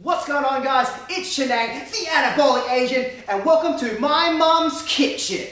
What's going on, guys? It's Shenang, the Anabolic Asian, and welcome to my mom's kitchen.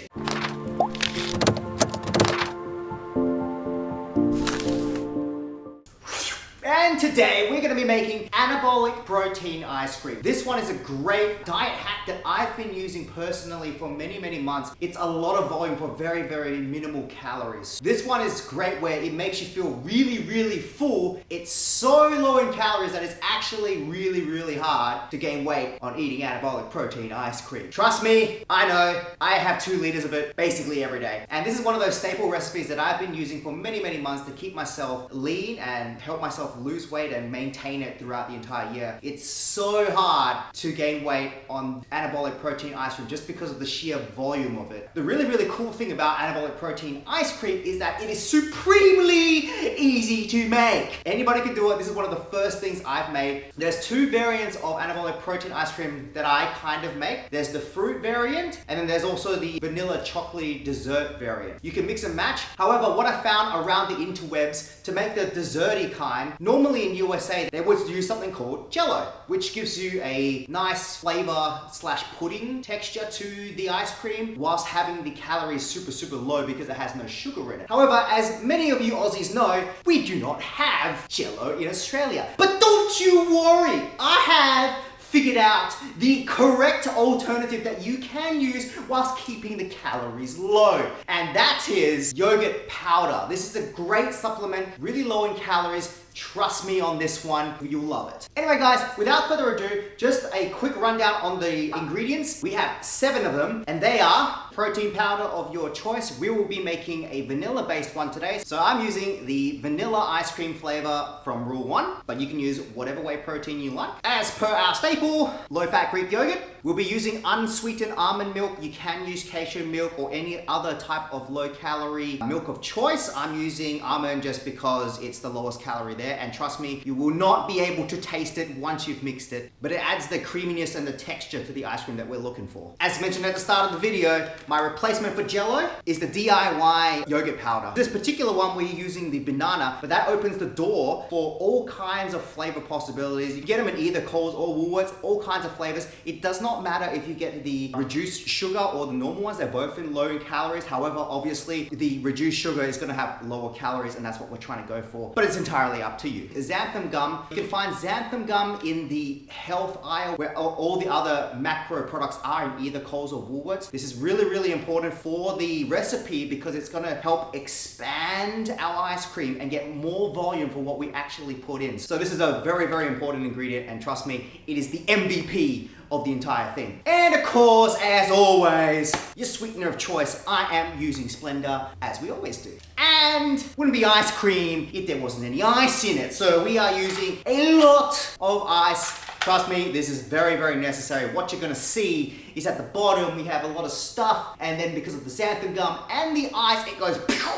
And today we're going to be making anabolic protein ice cream. This one is a great diet hack that I've been using personally for many months. It's a lot of volume for very minimal calories. This one is great where it makes you feel really full. It's so low in calories that it's actually really hard to gain weight on eating anabolic protein ice cream. Trust me, I know, I have 2 liters of it basically every day. And this is one of those staple recipes that I've been using for many months to keep myself lean and help myself lose weight and maintain it throughout the entire year. It's so hard to gain weight on anabolic protein ice cream just because of the sheer volume of it. The really cool thing about anabolic protein ice cream is that it is supremely easy to make. Anybody can do it. This is one of the first things I've made. There's 2 variants of anabolic protein ice cream that I kind of make. There's the fruit variant, and then there's also the vanilla chocolatey dessert variant. You can mix and match. However, what I found around the interwebs, to make the desserty kind, normally in USA, they would use something called Jello, which gives you a nice flavor / pudding texture to the ice cream, whilst having the calories super low because it has no sugar in it. However, as many of you Aussies know, we do not have Jello in Australia. But don't you worry, I have figured out the correct alternative that you can use whilst keeping the calories low. And that is yogurt powder. This is a great supplement, really low in calories. Trust me on this one, you'll love it. Anyway guys, without further ado, just a quick rundown on the ingredients. We have 7 of them, and they are protein powder of your choice. We will be making a vanilla based one today. So I'm using the vanilla ice cream flavor from Rule 1, but you can use whatever whey protein you like. As per our staple, low-fat Greek yogurt. We'll be using unsweetened almond milk. You can use cashew milk or any other type of low-calorie milk of choice. I'm using almond just because it's the lowest calorie there, and trust me, you will not be able to taste it once you've mixed it, but it adds the creaminess and the texture to the ice cream that we're looking for. As mentioned at the start of the video, my replacement for Jello is the DIY yogurt powder. This particular one, we're using the banana, but that opens the door for all kinds of flavor possibilities. You get them in either Coles or Woolworths, all kinds of flavors. It does not matter if you get the reduced sugar or the normal ones. They're both in low in calories. However, obviously the reduced sugar is going to have lower calories, and that's what we're trying to go for, but it's entirely up to you. Xanthan gum, you can find xanthan gum in the health aisle where all the other macro products are in either Coles or Woolworths. This is really important for the recipe because it's going to help expand our ice cream and get more volume for what we actually put in. So this is a very important ingredient, and trust me, it is the MVP of the entire thing. And of course, as always, your sweetener of choice, I am using Splenda, as we always do. And wouldn't be ice cream if there wasn't any ice in it. So we are using a lot of ice. Trust me, this is very necessary. What you're gonna see is at the bottom, we have a lot of stuff, and then because of the xanthan gum and the ice, it goes pew!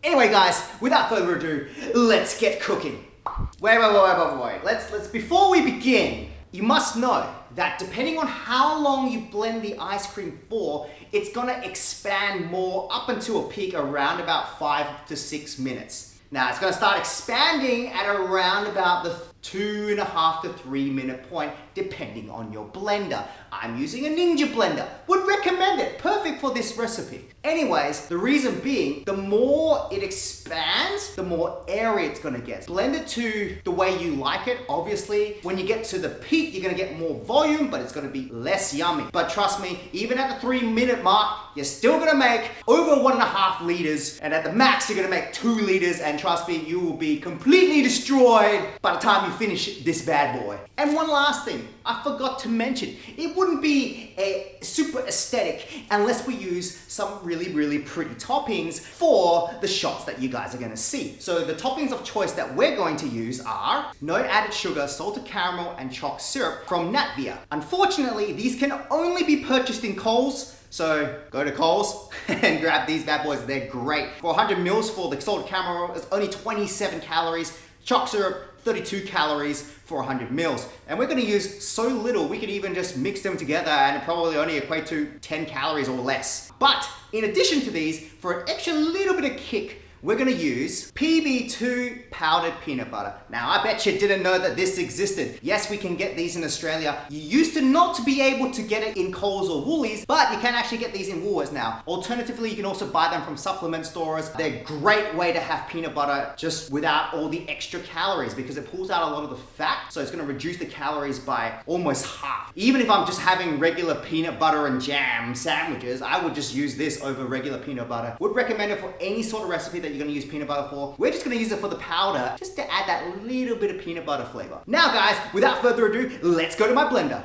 Anyway guys, without further ado, let's get cooking. Wait. Let's before we begin, you must know that depending on how long you blend the ice cream for, it's gonna expand more up until a peak around about 5 to 6 minutes. Now it's gonna start expanding at around about the 2.5 to 3 minute point, depending on your blender. I'm using a Ninja blender. Would recommend it. Perfect for this recipe. Anyways, the reason being, the more it expands, the more airy it's gonna get. Blend it to the way you like it. Obviously, when you get to the peak, you're gonna get more volume, but it's gonna be less yummy. But trust me, even at the 3 minute mark, you're still gonna make over 1.5 liters, and at the max, you're gonna make 2 liters, and trust me, you will be completely destroyed by the time you finish this bad boy. And one last thing, I forgot to mention, it wouldn't be a super aesthetic unless we use some really pretty toppings for the shots that you guys are gonna see. So the toppings of choice that we're going to use are no added sugar, salted caramel, and chalk syrup from Natvia. Unfortunately, these can only be purchased in Coles, so go to Coles and grab these bad boys, they're great. For 100 mils for the salted caramel, it's only 27 calories. Chalk syrup, 32 calories for 100 mils. And we're gonna use so little, we could even just mix them together and it probably only equate to 10 calories or less. But in addition to these, for an extra little bit of kick, we're gonna use PB2 powdered peanut butter. Now, I bet you didn't know that this existed. Yes, we can get these in Australia. You used to not to be able to get it in Coles or Woolies, but you can actually get these in Woolworths now. Alternatively, you can also buy them from supplement stores. They're a great way to have peanut butter just without all the extra calories because it pulls out a lot of the fat, so it's gonna reduce the calories by almost half. Even if I'm just having regular peanut butter and jam sandwiches, I would just use this over regular peanut butter. Would recommend it for any sort of recipe that you're gonna use peanut butter for. We're just gonna use it for the powder, just to add that little bit of peanut butter flavor. Now guys, without further ado, let's go to my blender.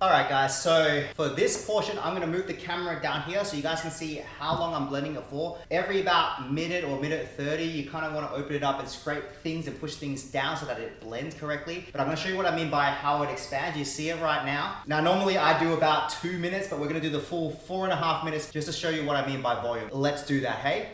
Alright guys, so for this portion, I'm going to move the camera down here so you guys can see how long I'm blending it for. Every about minute or minute 30, you kind of want to open it up and scrape things and push things down so that it blends correctly. But I'm going to show you what I mean by how it expands. You see it right now. Now normally I do about 2 minutes, but we're going to do the full 4.5 minutes just to show you what I mean by volume. Let's do that, hey?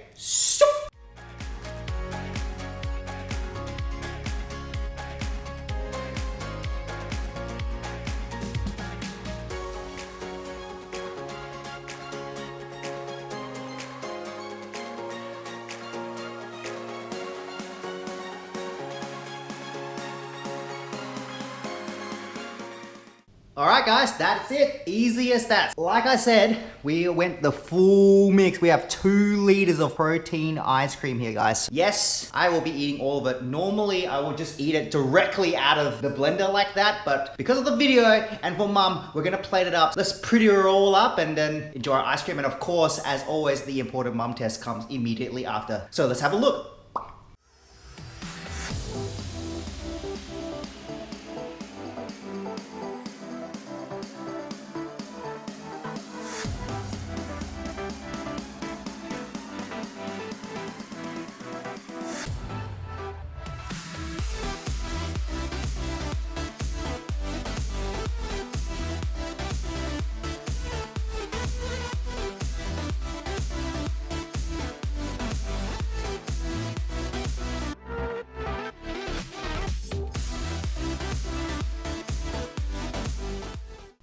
Alright guys, that's it. Easy as that. Like I said, we went the full mix. We have 2 liters of protein ice cream here, guys. Yes, I will be eating all of it. Normally, I would just eat it directly out of the blender like that, but because of the video and for mum, we're gonna plate it up. Let's pretty her all up and then enjoy our ice cream. And of course, as always, the important mum test comes immediately after. So let's have a look.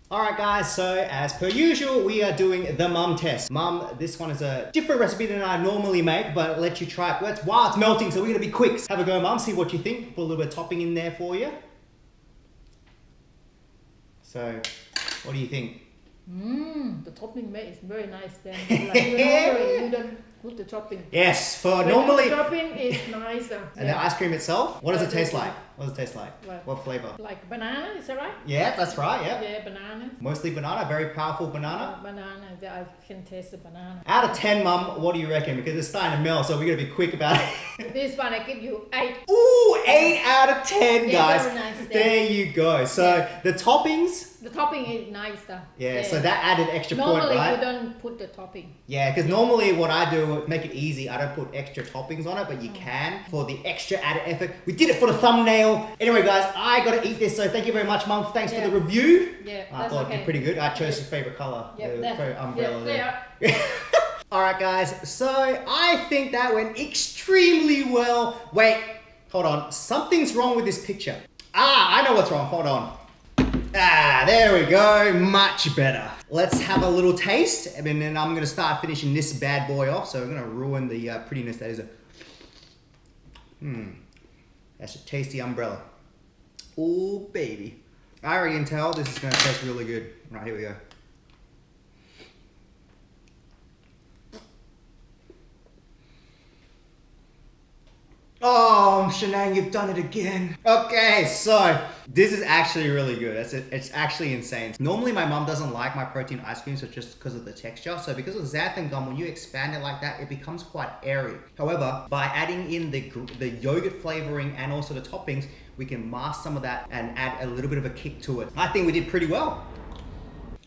Alright guys, so as per usual, we are doing the mum test. Mum, this one is a different recipe than I normally make, but I'll let you try it. Wow, it's melting, so we're gonna be quick. Have a go, mum, see what you think. Put a little bit of topping in there for you. So, what do you think? The topping is very nice then. Like, you don't put the topping. Yes, for normally... The topping is nicer. And the ice cream itself? What does it taste like? What does it taste like? What flavor? Like banana, is that right? Yeah, that's right, yeah. Yeah, banana. Mostly banana, very powerful banana. Banana, I can taste the banana. Out of 10, mum, what do you reckon? Because it's starting to melt, so we're going to be quick about it. This one, I give you 8. Ooh, 8 out of 10, guys. Very nice there you go. So the toppings... The topping is nicer. Yeah, so that added extra point, right? Normally, you don't put the topping. Yeah, because normally what I do, make it easy, I don't put extra toppings on it, but you can for the extra added effort. We did it for the thumbnail. Anyway, guys, I got to eat this, so thank you very much, Mum. Thanks for the review. Yeah, I thought it did pretty good. I chose your favorite color, the favorite umbrella there. Alright, guys, so I think that went extremely well. Wait, hold on. Something's wrong with this picture. I know what's wrong. Hold on. There we go. Much better. Let's have a little taste, and then I'm going to start finishing this bad boy off, so I'm going to ruin the prettiness that is it. That's a tasty umbrella. Oh, baby. I already can tell this is going to taste really good. Right, here we go. Oh, Shanang, you've done it again. Okay, so this is actually really good. It's actually insane. Normally, my mom doesn't like my protein ice cream, so just because of the texture. So because of xanthan gum, when you expand it like that, it becomes quite airy. However, by adding in the yogurt flavoring and also the toppings, we can mask some of that and add a little bit of a kick to it. I think we did pretty well.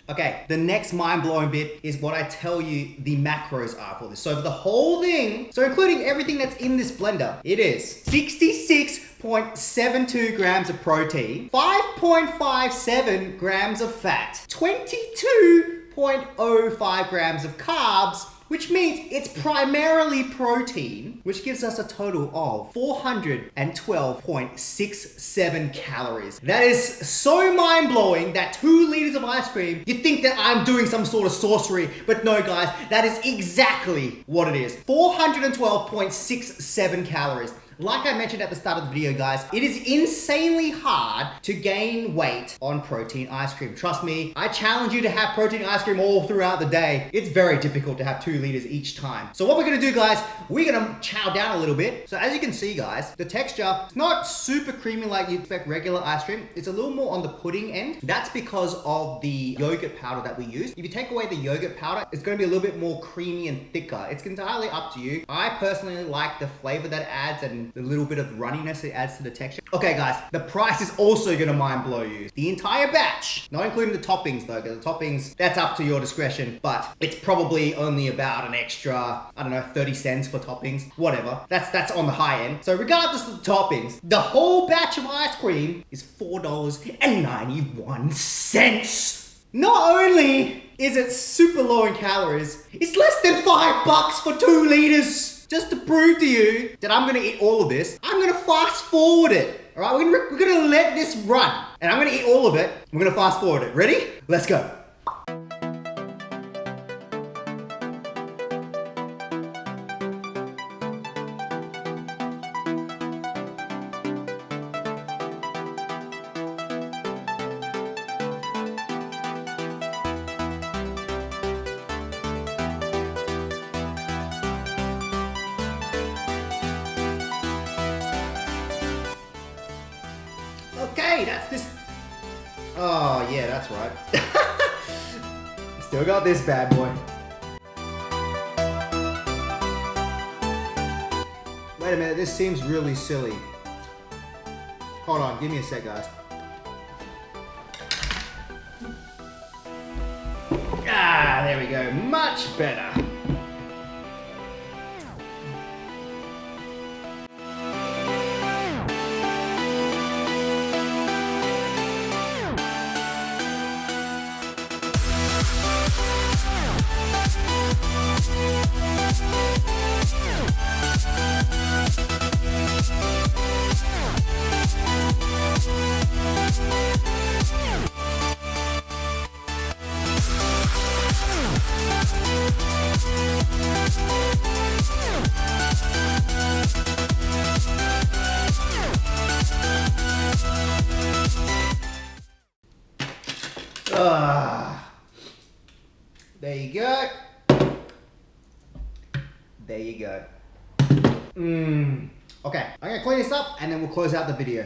Okay, the next mind-blowing bit is what I tell you the macros are for this. So for the whole thing, so including everything that's in this blender, it is 66.72 grams of protein, 5.57 grams of fat, 22.05 grams of carbs, which means it's primarily protein, which gives us a total of 412.67 calories. That is so mind-blowing that 2 liters of ice cream, you think that I'm doing some sort of sorcery, but no guys, that is exactly what it is. 412.67 calories. Like I mentioned at the start of the video, guys, it is insanely hard to gain weight on protein ice cream. Trust me, I challenge you to have protein ice cream all throughout the day. It's very difficult to have 2 liters each time. So what we're gonna do, guys, we're gonna chow down a little bit. So as you can see, guys, the texture, it's not super creamy like you'd expect regular ice cream. It's a little more on the pudding end. That's because of the yogurt powder that we use. If you take away the yogurt powder, it's gonna be a little bit more creamy and thicker. It's entirely up to you. I personally like the flavor that it adds and the little bit of runniness it adds to the texture. Okay guys, the price is also gonna mind blow you. The entire batch, not including the toppings though, because the toppings, that's up to your discretion, but it's probably only about an extra, I don't know, 30 cents for toppings, whatever. That's on the high end. So regardless of the toppings, the whole batch of ice cream is $4.91. Not only is it super low in calories, it's less than $5 for 2 liters. Just to prove to you that I'm gonna eat all of this, I'm gonna fast forward it. All right, we're gonna let this run. And I'm gonna eat all of it. We're gonna fast forward it. Ready? Let's go. Okay, that's this. Oh, yeah, that's right. Still got this bad boy. Wait a minute, this seems really silly. Hold on, give me a sec, guys. Ah, there we go. Much better. There you go. There you go. Okay, I'm gonna clean this up and then we'll close out the video.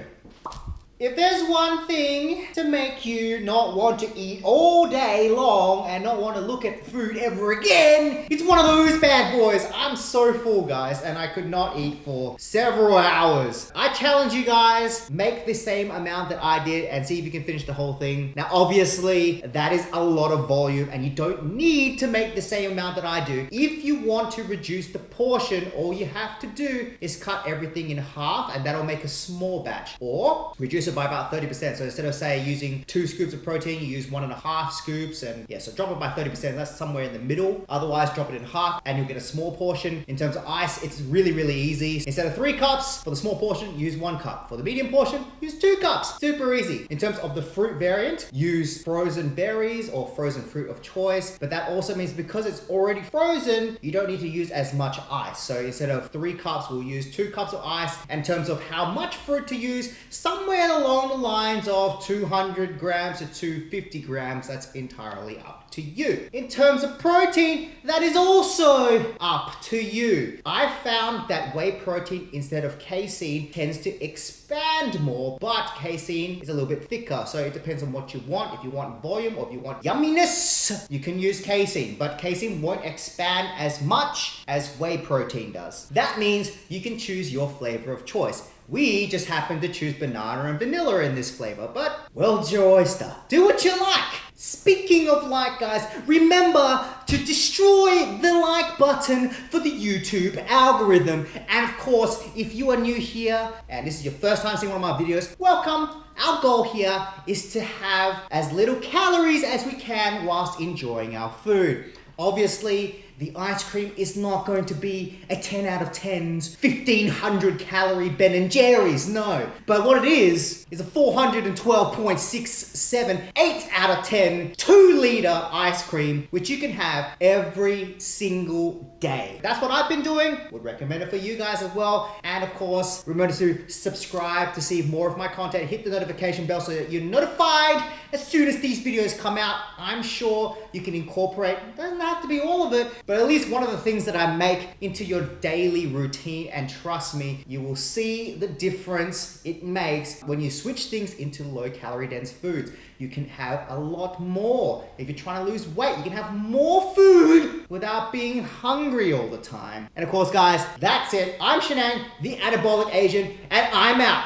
If there's one thing to make you not want to eat all day long and not want to look at food ever again, it's one of those bad boys. I'm so full, guys, and I could not eat for several hours. I challenge you guys, make the same amount that I did and see if you can finish the whole thing. Now, obviously, that is a lot of volume and you don't need to make the same amount that I do. If you want to reduce the portion, all you have to do is cut everything in half and that'll make a small batch, or reduce it by about 30%. So instead of say using 2 scoops of protein, you use 1.5 scoops, and yeah, so drop it by 30%. That's somewhere in the middle. Otherwise, drop it in half and you'll get a small portion. In terms of ice, it's really, really easy. Instead of 3 cups for the small portion, use 1 cup. For the medium portion, use 2 cups. Super easy. In terms of the fruit variant, use frozen berries or frozen fruit of choice. But that also means because it's already frozen, you don't need to use as much ice. So instead of 3 cups, we'll use 2 cups of ice. In terms of how much fruit to use, somewhere along the lines of 200 grams to 250 grams. That's entirely up to you. In terms of protein, that is also up to you. I found that whey protein instead of casein tends to expand more, but casein is a little bit thicker. So it depends on what you want. If you want volume or if you want yumminess, you can use casein, but casein won't expand as much as whey protein does. That means you can choose your flavor of choice. We just happen to choose banana and vanilla in this flavor, but world's your oyster. Do what you like. Speaking of like, guys, remember to destroy the like button for the YouTube algorithm. And of course, if you are new here and this is your first time seeing one of my videos, welcome. Our goal here is to have as little calories as we can whilst enjoying our food. Obviously, The ice cream is not going to be a 10 out of 10's 1500 calorie Ben & Jerry's, no. But what it is a 412.67, 8 out of 10, 2-liter ice cream, which you can have every single day. That's what I've been doing. Would recommend it for you guys as well. And of course, remember to subscribe to see more of my content. Hit the notification bell so that you're notified as soon as these videos come out. I'm sure you can incorporate, doesn't have to be all of it, but at least one of the things that I make into your daily routine. And trust me, you will see the difference it makes when you switch things into low calorie dense foods. You can have a lot more. If you're trying to lose weight, you can have more food without being hungry all the time. And of course, guys, that's it. I'm Shanang, the Anabolic Asian, and I'm out.